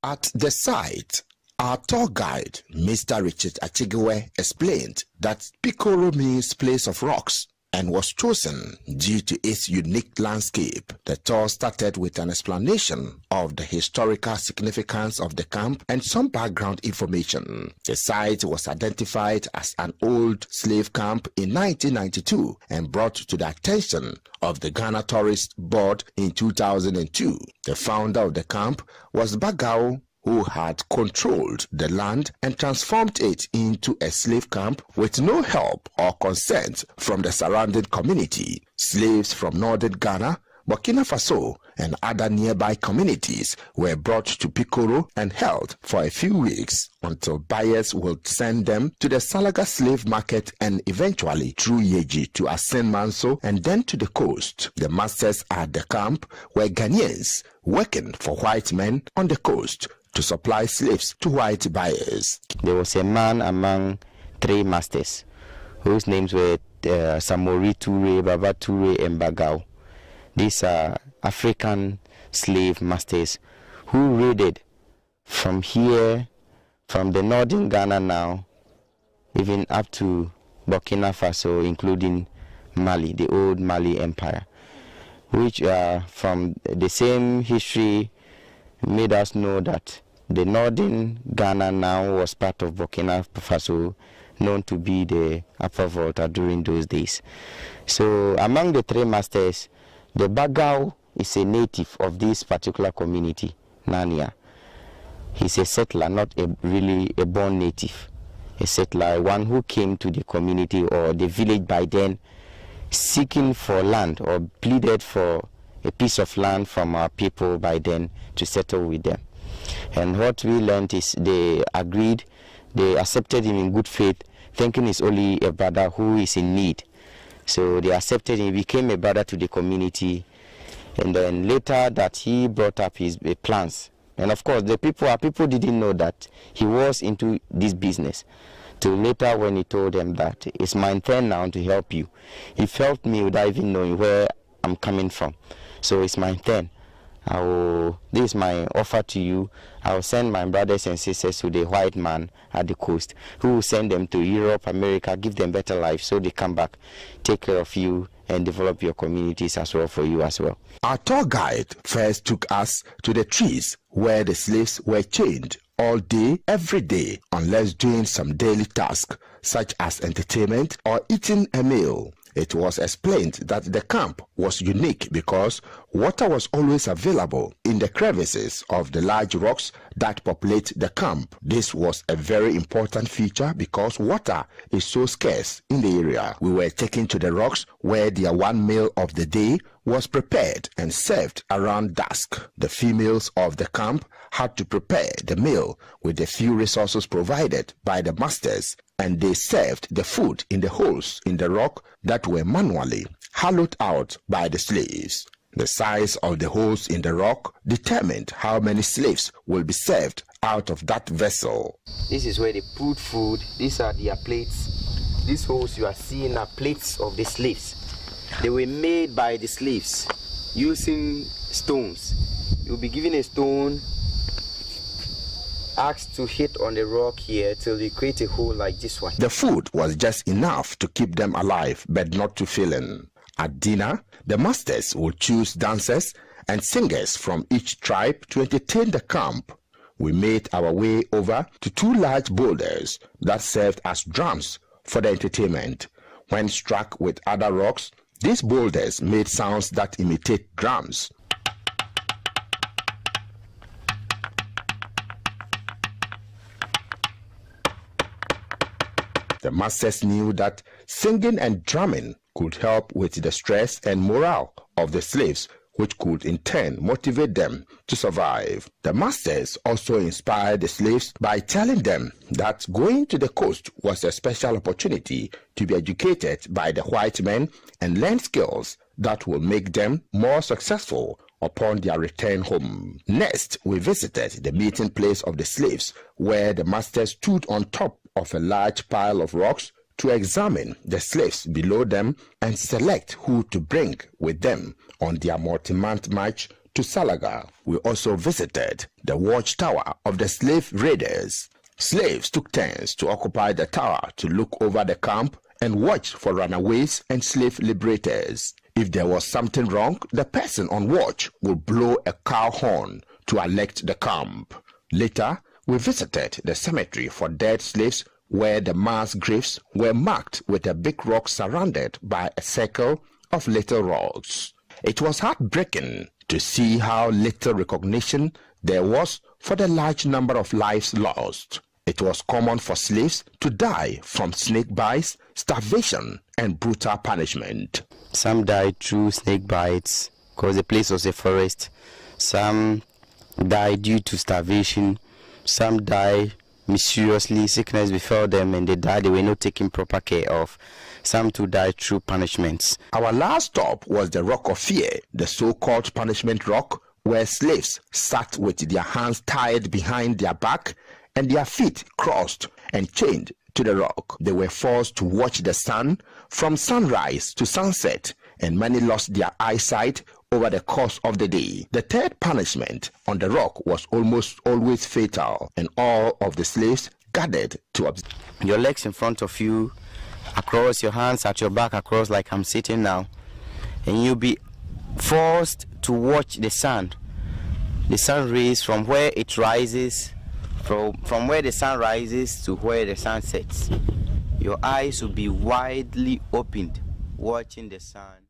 At the site, our tour guide, Mr. Richard Achigwe, explained that Pikworo means place of rocks and was chosen due to its unique landscape. The tour started with an explanation of the historical significance of the camp and some background information. The site was identified as an old slave camp in 1992 and brought to the attention of the Ghana Tourist Board in 2002. The founder of the camp was Bagao, who had controlled the land and transformed it into a slave camp with no help or consent from the surrounding community. Slaves from northern Ghana, Burkina Faso, and other nearby communities were brought to Pikworo and held for a few weeks until buyers would send them to the Salaga slave market and eventually through Yeji to Asen Manso and then to the coast. The masters at the camp were Ghanaians working for white men on the coast to supply slaves to white buyers. There was a man among three masters whose names were Samori Ture, Baba Ture, and Bagao. These are African slave masters who raided from here, from the northern Ghana now, even up to Burkina Faso, including Mali, the old Mali Empire, which from the same history made us know that the northern Ghana now was part of Burkina Faso, known to be the Upper Volta during those days. So among the three masters, the Bagao is a native of this particular community, Nania. He's a settler, not really a born native. A settler, one who came to the community or the village by then seeking for land or pleaded for a piece of land from our people by then to settle with them. And what we learned is they agreed, they accepted him in good faith, thinking he's only a brother who is in need. So they accepted him, he became a brother to the community. And then later that he brought up his plans. And of course, our people didn't know that he was into this business. Till later when he told them that it's my turn now to help you. He felt me without even knowing where I'm coming from. So it's my turn. This is my offer to you. I will send my brothers and sisters to the white man at the coast, who will send them to Europe, America, give them better life so they come back, take care of you, and develop your communities as well for you as well. Our tour guide first took us to the trees where the slaves were chained all day, every day, unless doing some daily task, such as entertainment or eating a meal. It was explained that the camp was unique because water was always available in the crevices of the large rocks that populate the camp. This was a very important feature because water is so scarce in the area. We were taken to the rocks where their one meal of the day was prepared and served around dusk. The females of the camp had to prepare the meal with the few resources provided by the masters, and they served the food in the holes in the rock that were manually hollowed out by the slaves. The size of the holes in the rock determined how many slaves will be served out of that vessel. This is where they put food. These are their plates. These holes you are seeing are plates of the slaves. They were made by the slaves using stones. You'll be given a stone, asked to hit on the rock here till you create a hole like this one. The food was just enough to keep them alive, but not to fill in. At dinner, the masters would choose dancers and singers from each tribe to entertain the camp. We made our way over to two large boulders that served as drums for the entertainment. When struck with other rocks, these boulders made sounds that imitate drums. The masters knew that singing and drumming could help with the stress and morale of the slaves, which could in turn motivate them to survive. The masters also inspired the slaves by telling them that going to the coast was a special opportunity to be educated by the white men and learn skills that will make them more successful upon their return home. Next, we visited the meeting place of the slaves, where the masters stood on top of a large pile of rocks to examine the slaves below them and select who to bring with them on their multi-month march to Salaga, we also visited the watchtower of the slave raiders. Slaves took turns to occupy the tower to look over the camp and watch for runaways and slave liberators. If there was something wrong, the person on watch would blow a cow horn to alert the camp. Later, we visited the cemetery for dead slaves where the mass graves were marked with a big rock surrounded by a circle of little rocks. It was heartbreaking to see how little recognition there was for the large number of lives lost. It was common for slaves to die from snake bites, starvation, and brutal punishment. Some died through snake bites because the place was a forest. Some died due to starvation. Some died mysteriously, sickness befell them and they died, they were not taken proper care of. Some too died through punishments. Our last stop was the Rock of Fear, the so-called punishment rock, where slaves sat with their hands tied behind their back and their feet crossed and chained to the rock. They were forced to watch the sun from sunrise to sunset, and many lost their eyesight over the course of the day. The third punishment on the rock was almost always fatal, and all of the slaves gathered to observe. Your legs in front of you, across your hands at your back, across like I'm sitting now, and you'll be forced to watch the sun rays from where it rises, from where the sun rises to where the sun sets. Your eyes will be widely opened watching the sun.